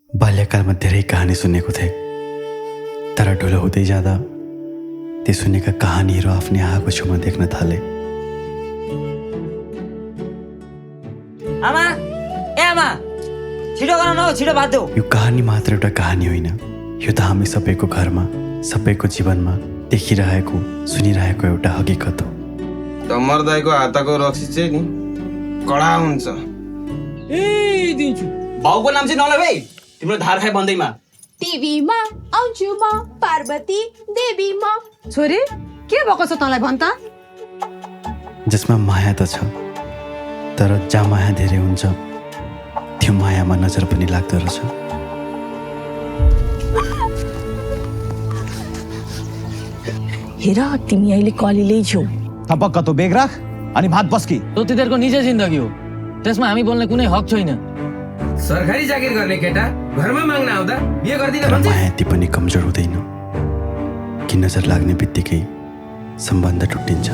बाल्यकालमा धेरै कहानी सुनेको थिएँ, तर ठुलो हुँदै जाँदा ती सुनेका कहानीहरू आफ्नै आँखाको छेउमा देख्न थाले। आमा, ए आमा, छिटो गर न, छिटो भात देऊ। यो कहानी मात्र एउटा कहानी होइन, यो त हामी सबैको घरमा, सबैको जीवनमा देखिरहेको, सुनिरहेको एउटा हकीकत हो। डम्बर दाइको हातको रक्सी चाहिँ नि कडा हुन्छ। ए दिन्छु। बाउको नाम चाहिँ नलै भाइ, तिम्रो धार खाए भन्दैमा। टिभीमा आउँछु म पार्वती देवी म। छोरी के भएको छ तँलाई भन् त? जसमा माया त छ, तर जहाँ माया धेरै हुन्छ त्यो मायामा नजर पनि लाग्दो रहेछ। हेर तिमी अहिले कलिलै छौ। थपक्क तँ बेग राख अनि भात पस्की। त्यो तिनीहरूको निजी जिन्दगी हो, त्यसमा हामी बोल्ने कुनै हक छैन। सरकारी जागिर गर्ने केटा घरमा माग्न आउँदा बिहे गर्दिन तर भन्छ। माया ती पनि कमजोर हुँदैन कि नजर लाग्ने बित्तिकै सम्बन्ध टुटिन्छ।